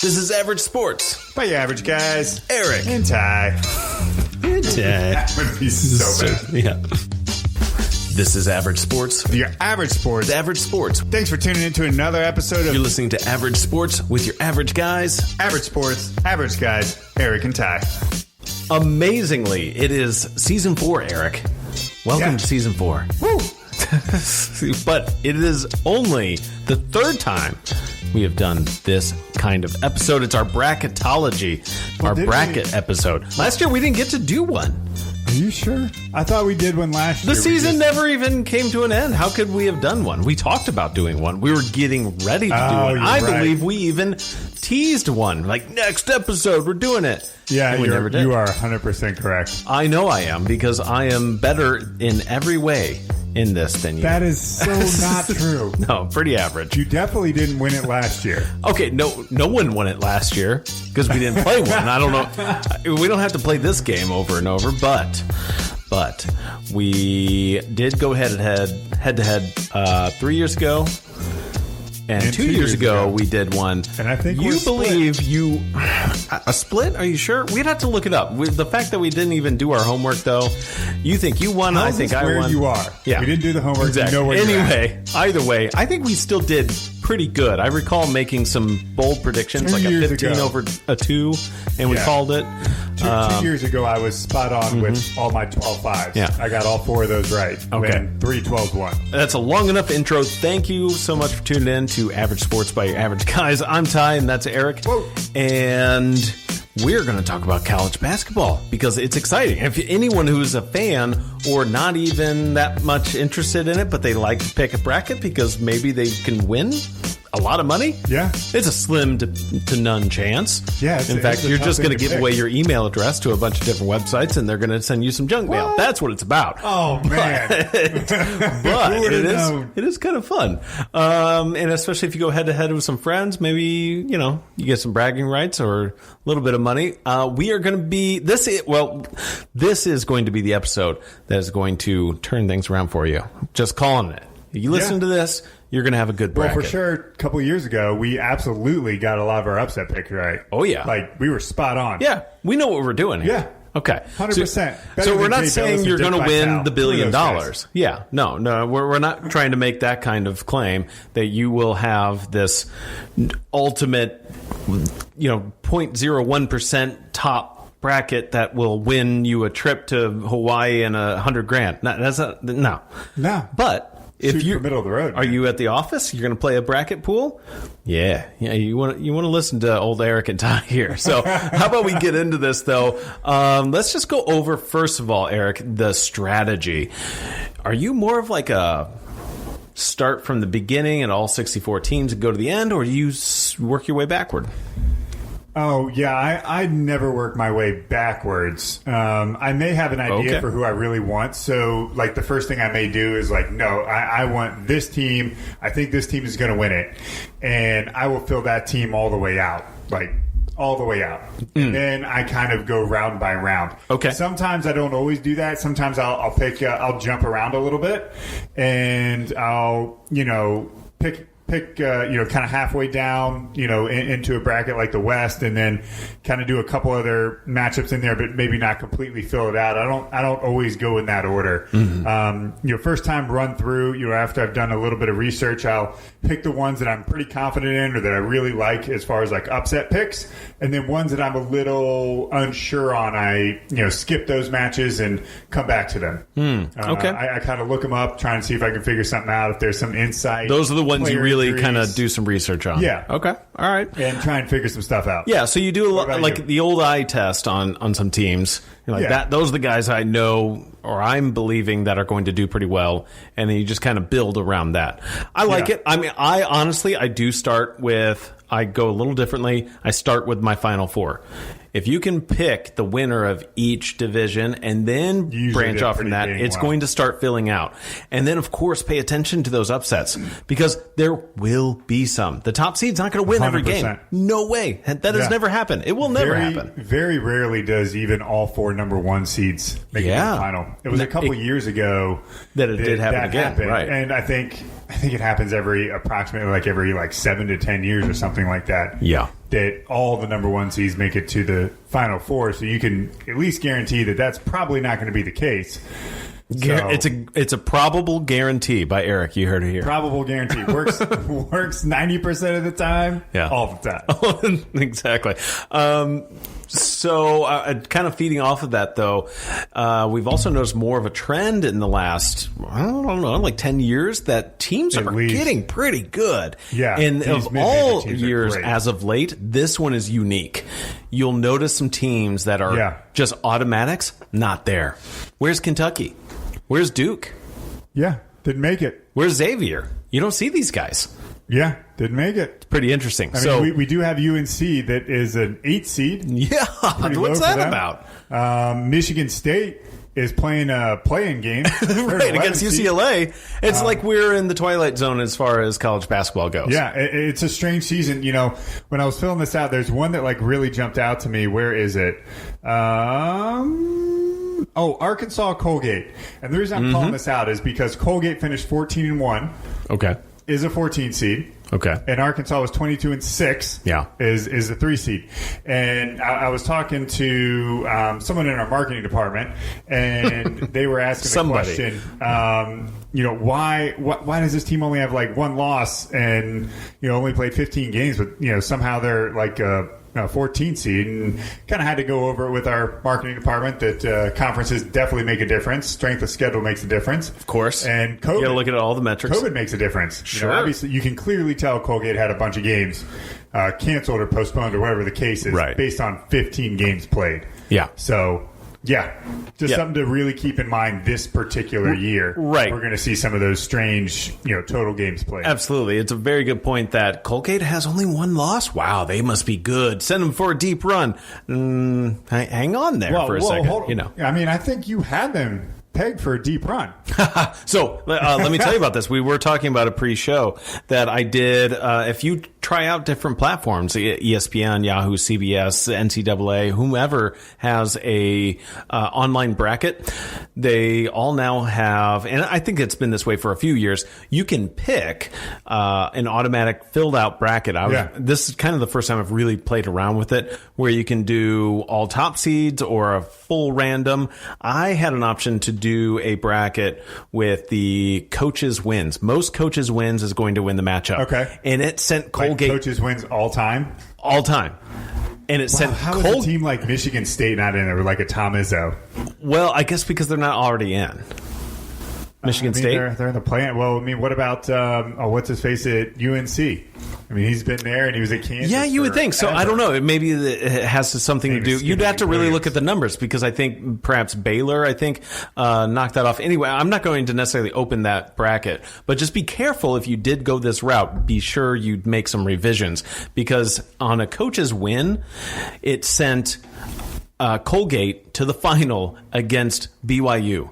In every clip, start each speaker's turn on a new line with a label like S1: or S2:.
S1: This is Average Sports.
S2: By your average guys.
S1: Eric.
S2: And Ty.
S1: That
S2: would be so bad.
S1: Yeah. This is Average Sports.
S2: Your average sports.
S1: Average Sports.
S2: Thanks for tuning in to another episode of
S1: You're listening to Average Sports with your average guys.
S2: Average Sports, average guys, Eric and Ty.
S1: Amazingly, it is season 4, Eric. Welcome to season 4.
S2: Woo!
S1: But it is only the third time we have done this kind of episode. It's our bracketology, our bracket episode. Last year we didn't get to do one.
S2: Are you sure? I thought we did one last year.
S1: The season never even came to an end. How could we have done one? We talked about doing one. We were getting ready to do one. I believe we even teased one. Like, next episode, we're doing it.
S2: Yeah,
S1: and we never did.
S2: You are 100% correct.
S1: I know I am, because I am better in every way in this than you.
S2: That is so not true.
S1: No, pretty average.
S2: You definitely didn't win it last year.
S1: Okay, no one won it last year because we didn't play one. I don't know. We don't have to play this game over and over, but we did go head to head 3 years ago. And 2 years ago, we did one.
S2: And I think
S1: you believe you a split? Are you sure? We'd have to look it up. The fact that we didn't even do our homework, though, you think you won. I think I won.
S2: Where you are?
S1: Yeah,
S2: we didn't do the homework.
S1: Exactly.
S2: You know where
S1: anyway, either way, I think we still did pretty good. I recall making some bold predictions, like a 15 over a 2, and we called it.
S2: 2 years ago, I was spot on with all my 12-5s.
S1: Yeah.
S2: I got all 4 of those right.
S1: Okay.
S2: And 3 12s-1.
S1: That's a long enough intro. Thank you so much for tuning in to Average Sports by your average guys. I'm Ty, and that's Eric.
S2: Whoa.
S1: And we're going to talk about college basketball because it's exciting. If anyone who's a fan or not even that much interested in it, but they like to pick a bracket because maybe they can win a lot of money.
S2: Yeah.
S1: It's a slim to none chance.
S2: Yeah.
S1: In fact, you're just going to give away your email address to a bunch of different websites, and they're going to send you some junk mail. That's what it's about.
S2: Oh, man.
S1: But it is kind of fun. And especially if you go head to head with some friends, maybe, you get some bragging rights or a little bit of money. We are going to be this is going to be the episode that is going to turn things around for you. Just calling it. You listen to this, you're going to have a good bracket.
S2: Well, for sure, a couple of years ago, we absolutely got a lot of our upset picks right.
S1: Oh, yeah.
S2: Like, we were spot on.
S1: Yeah. We know what we're doing here.
S2: Yeah.
S1: Okay.
S2: 100%.
S1: So we're not saying you're going to win the $1 billion. Yeah. No. We're not trying to make that kind of claim that you will have this ultimate, 0.01% top bracket that will win you a trip to Hawaii and $100,000. No. But if you're
S2: middle of the road,
S1: are you at the office? You're going to play a bracket pool? Yeah. You want to listen to old Eric and Ty here. So how about we get into this though? Let's just go over first of all, Eric, the strategy. Are you more of like a start from the beginning and all 64 teams and go to the end, or do you work your way backward?
S2: Oh, yeah, I never work my way backwards. I may have an idea for who I really want. So, like, the first thing I may do is, like, no, I want this team. I think this team is going to win it. And I will fill that team all the way out. Like, all the way out. And then I kind of go round by round.
S1: Okay.
S2: Sometimes I don't always do that. Sometimes I'll jump around a little bit. And I'll, pick kind of halfway down, into a bracket like the West, and then kind of do a couple other matchups in there, but maybe not completely fill it out. I don't always go in that order. First time run through, after I've done a little bit of research, I'll pick the ones that I'm pretty confident in or that I really like as far as like upset picks, and then ones that I'm a little unsure on, I skip those matches and come back to them.
S1: Okay.
S2: I kind of look them up, trying to see if I can figure something out, if there's some insight.
S1: Those are the ones you really kind of do some research on.
S2: Yeah.
S1: Okay. All right.
S2: And try and figure some stuff out.
S1: Yeah. So you do the old eye test on some teams. You're like that. Those are the guys I know or I'm believing that are going to do pretty well, and then you just kind of build around that. I like it. I mean, I do start with. I go a little differently. I start with my Final Four. If you can pick the winner of each division and then branch off from that, it's going to start filling out. And then, of course, pay attention to those upsets because there will be some. The top seed's not going to win 100%. Every game. No way. That has never happened. It will never happen.
S2: Very rarely does even all 4 number 1 seeds make it to the final. It was a couple years ago
S1: that it did happen again. Right.
S2: And I think it happens approximately every 7 to 10 years or something like that.
S1: Yeah.
S2: that all the number one seeds make it to the Final Four, so you can at least guarantee that that's probably not going to be the case. So,
S1: it's a probable guarantee by Eric. You heard it here.
S2: Probable guarantee works 90% of the time.
S1: Yeah,
S2: all the time.
S1: Exactly. So, kind of feeding off of that, though, we've also noticed more of a trend in the last, I don't know, like 10 years that teams are getting pretty good.
S2: Yeah.
S1: And of all years as of late, this one is unique. You'll notice some teams that are just automatics, not there. Where's Kentucky? Where's Duke?
S2: Yeah, didn't make it.
S1: Where's Xavier? You don't see these guys.
S2: Yeah, didn't make it.
S1: It's pretty interesting.
S2: I mean, we do have UNC that is an 8 seed.
S1: Yeah, what's that about?
S2: Michigan State is playing a play-in game.
S1: Right, against UCLA. It's like we're in the twilight zone as far as college basketball goes.
S2: Yeah, it's a strange season. You know, when I was filling this out, there's one that like really jumped out to me. Where is it? Arkansas Colgate. And the reason I'm calling this out is because Colgate finished 14-1.
S1: Okay.
S2: Is a 14 seed.
S1: Okay.
S2: And Arkansas was 22-6.
S1: Yeah.
S2: Is a 3 seed. And I was talking to someone in our marketing department, and they were asking the question, why does this team only have like one loss and, only played 15 games, but, somehow they're like a 14 seed, and kind of had to go over it with our marketing department that conferences definitely make a difference. Strength of schedule makes a difference.
S1: Of course.
S2: And COVID,
S1: you got to look at all the metrics.
S2: COVID makes a difference.
S1: Sure.
S2: Obviously, you can clearly tell Colgate had a bunch of games canceled or postponed or whatever the case is based on 15 games played.
S1: Yeah.
S2: So, something to really keep in mind this particular year.
S1: Right.
S2: We're going to see some of those strange, total games played.
S1: Absolutely. It's a very good point that Colgate has only one loss. Wow, they must be good. Send them for a deep run. Hang on there for a second.
S2: Hold on. I mean, I think you had them pegged for a deep run.
S1: So let me tell you about this. We were talking about a pre-show that I did. If you try out different platforms, ESPN, Yahoo, CBS, NCAA, whomever has a online bracket, they all now have, and I think it's been this way for a few years, you can pick an automatic filled out bracket. This is kind of the first time I've really played around with it, where you can do all top seeds or a full random. I had an option to do a bracket with the coaches wins. Most coaches wins is going to win the matchup.
S2: Okay.
S1: And it sent Colgate.
S2: Coaches wins all time?
S1: All time. And it sent
S2: how is a team like Michigan State not in there with like a Tom Izzo?
S1: Well, I guess because they're not already in. Michigan State?
S2: They're in the play-in. Well, I mean, what about, what's his face at UNC? I mean, he's been there and he was at Kansas.
S1: Yeah, you would think. So I don't know. Maybe it has something to do. You'd have to really look at the numbers, because I think perhaps Baylor, knocked that off. Anyway, I'm not going to necessarily open that bracket, but just be careful if you did go this route. Be sure you make some revisions, because on a coach's win, it sent Colgate to the final against BYU.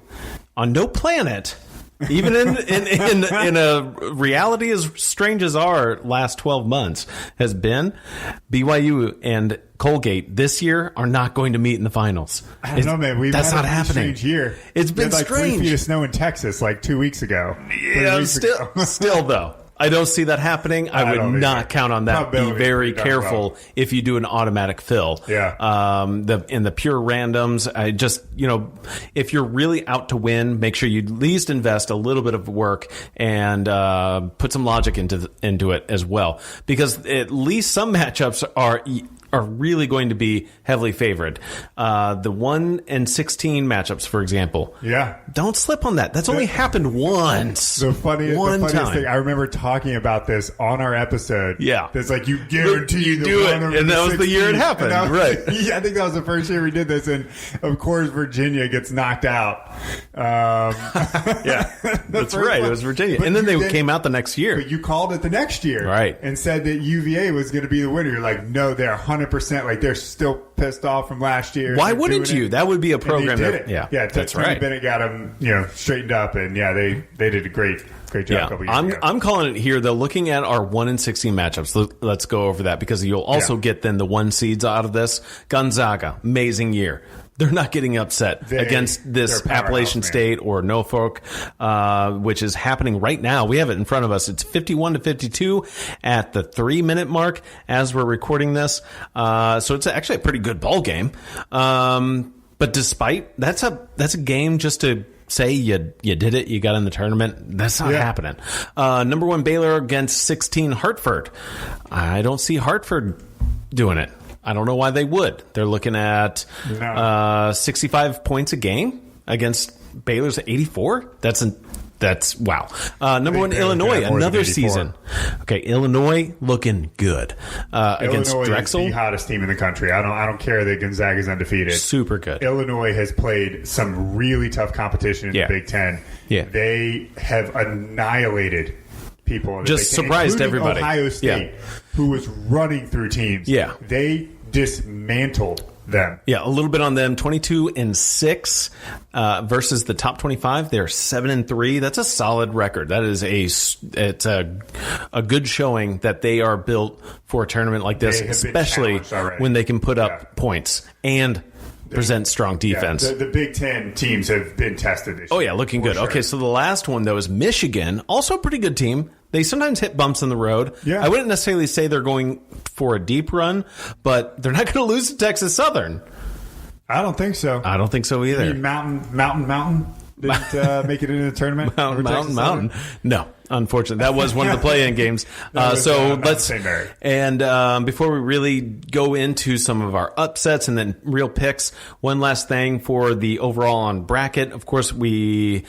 S1: On no planet, even in a reality as strange as our last 12 months has been, BYU and Colgate this year are not going to meet in the finals.
S2: I don't know, man.
S1: That's
S2: had
S1: not
S2: a
S1: happening.
S2: Strange year.
S1: It's been
S2: like
S1: strange.
S2: 3 feet of snow in Texas like 2 weeks ago.
S1: Yeah, still though. I don't see that happening. I would not count on that. Be very careful if you do an automatic fill.
S2: Yeah.
S1: In the pure randoms, I just, if you're really out to win, make sure you at least invest a little bit of work and put some logic into it as well, because at least some matchups are really going to be heavily favored. The 1 and 16 matchups, for example.
S2: Yeah.
S1: Don't slip on that. That's only happened once.
S2: The funniest thing, I remember talking about this on our episode.
S1: Yeah.
S2: It's like, you guarantee
S1: you do it. And that was the year it happened. Right.
S2: Yeah, I think that was the first year we did this. And of course, Virginia gets knocked out.
S1: Yeah. That's right. It was Virginia. And then they came out the next year.
S2: But you called it the next year.
S1: Right.
S2: And said that UVA was going to be the winner. You're like, no, they're 100%. Like, they're still pissed off from last year.
S1: Why wouldn't you? That would be a program.
S2: And they did it.
S1: Yeah.
S2: That's right. Bennett got them, straightened up, and they did a great great job a couple years ago.
S1: I'm calling it here, though, looking at our 1-16 matchups. Let's go over that because you'll also get then the 1 seeds out of this. Gonzaga, amazing year. They're not getting upset against this Appalachian State or Norfolk, which is happening right now. We have it in front of us. It's 51-52 at the 3-minute mark as we're recording this. So it's actually a pretty good ball game. But despite that's a game just to say you did it, you got in the tournament. That's not happening. Number 1 Baylor against 16 Hartford. I don't see Hartford doing it. I don't know why they would. They're looking at 65 points a game against Baylor's 84. That's wow. Number 1 Illinois, another season. Okay, Illinois looking good against
S2: Illinois
S1: Drexel.
S2: Is the hottest team in the country. I don't care that Gonzaga's undefeated.
S1: Super good.
S2: Illinois has played some really tough competition in the Big Ten.
S1: Yeah,
S2: they have annihilated people. In the
S1: just
S2: Big Ten,
S1: surprised everybody.
S2: Ohio State, who was running through teams.
S1: Yeah,
S2: they dismantled them.
S1: Yeah, a little bit on them. 22-6 versus the top 25. They're 7-3. That's a solid record. That is it's a good showing that they are built for a tournament like this, especially when they can put up points and present strong defense.
S2: The Big Ten teams have been tested this year.
S1: Oh, yeah, looking good. Sure. Okay, so the last one, though, is Michigan. Also a pretty good team. They sometimes hit bumps in the road. Yeah. I wouldn't necessarily say they're going for a deep run, but they're not going to lose to Texas Southern.
S2: I don't think so.
S1: I don't think so either.
S2: Mountain didn't make it into the tournament.
S1: Mountain. No, unfortunately, that was one of the play-in games. So let's. And before we really go into some of our upsets and then real picks, one last thing for the overall on bracket. Of course, we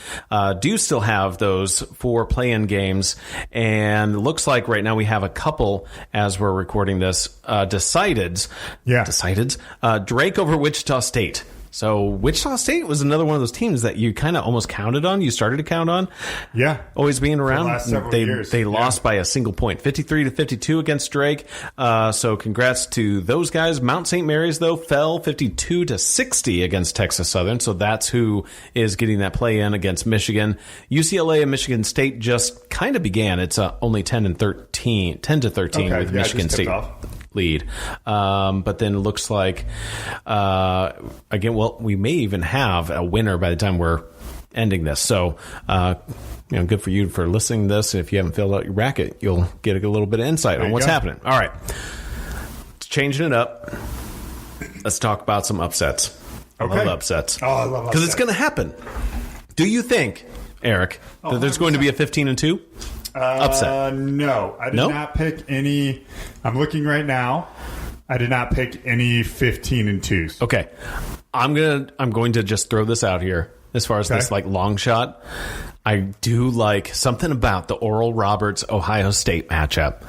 S1: do still have those 4 play-in games, and it looks like right now we have a couple as we're recording this decideds. Yeah, decideds. Drake over Wichita State. So Wichita State was another one of those teams that you kind of almost counted on. You started to count on. Yeah. Always being around.
S2: For the last several years.
S1: They lost by a single point, 53-52 against Drake. So congrats to those guys. Mount St. Mary's, though, fell 52-60 against Texas Southern. So that's who is getting that play in against Michigan. UCLA and Michigan State just kind of began. It's only 10-13 with Michigan State lead. But then it looks like, again, well, we may even have a winner by the time we're ending this. So, good for you for listening to this. If you haven't filled out your bracket, you'll get a little bit of insight on what's happening. All right. Changing it up. Let's talk about some upsets. Okay. I love upsets. Oh, I love upsets. Because it's going to happen. Do you think, Eric, that there's going to be a 15-2? Upset?
S2: No, I did not pick any. I'm looking right now. I did not pick any 15-2s.
S1: Okay, I'm going to just throw this out here as far as this long shot. I do like something about the Oral Roberts Ohio State matchup.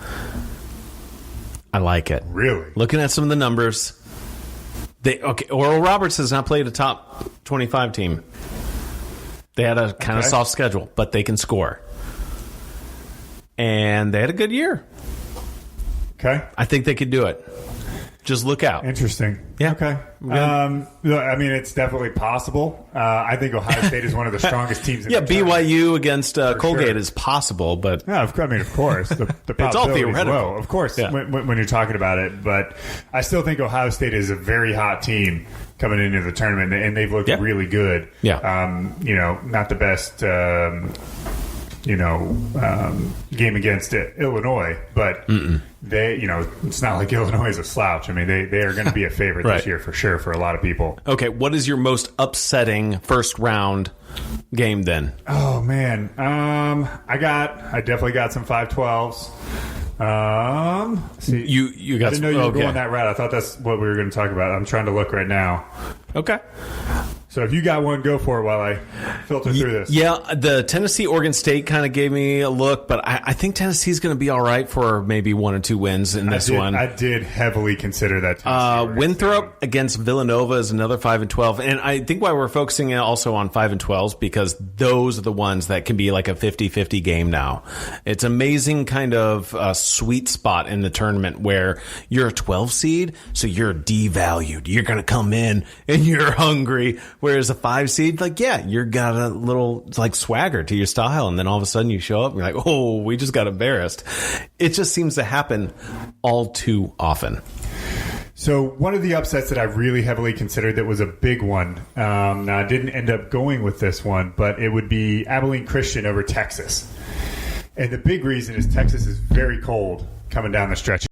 S1: I like it.
S2: Really?
S1: Looking at some of the numbers, Oral Roberts has not played a top 25 team. They had a kind of soft schedule, but they can score. And they had a good year.
S2: Okay.
S1: I think they could do it. Just look out.
S2: Interesting.
S1: Yeah.
S2: Okay. I mean, it's definitely possible. I think Ohio State is one of the strongest teams in the
S1: BYU against Colgate is possible, but...
S2: Yeah, of course. The
S1: it's all theoretical.
S2: Of course, when you're talking about it. But I still think Ohio State is a very hot team coming into the tournament, and they've looked really good.
S1: Yeah.
S2: Not the best... game against Illinois, but they, it's not like Illinois is a slouch. I mean, they are going to be a favorite this year for sure for a lot of people.
S1: Okay, what is your most upsetting first round game then?
S2: Oh man, I definitely got some 5-12s.
S1: You got.
S2: I didn't know you were going that route. I thought that's what we were going to talk about. I'm trying to look right now.
S1: Okay.
S2: So if you got one, go for it while I filter through this.
S1: Yeah, the Tennessee-Oregon State kind of gave me a look, but I think Tennessee's going to be all right for maybe 1 or 2 wins in this one.
S2: I did heavily consider that.
S1: Winthrop against Villanova is another 5-12, and I think why we're focusing also on 5-12s because those are the ones that can be like a 50-50 game now. It's amazing kind of sweet spot in the tournament where you're a 12 seed, so you're devalued. You're going to come in and you're hungry. Whereas a 5 seed, like, yeah, you're got a little like swagger to your style, and then all of a sudden you show up and you're like, oh, we just got embarrassed. It just seems to happen all too often.
S2: So one of the upsets that I really heavily considered that was a big one, now I didn't end up going with this one, but it would be Abilene Christian over Texas. And the big reason is Texas is very cold coming down the stretch.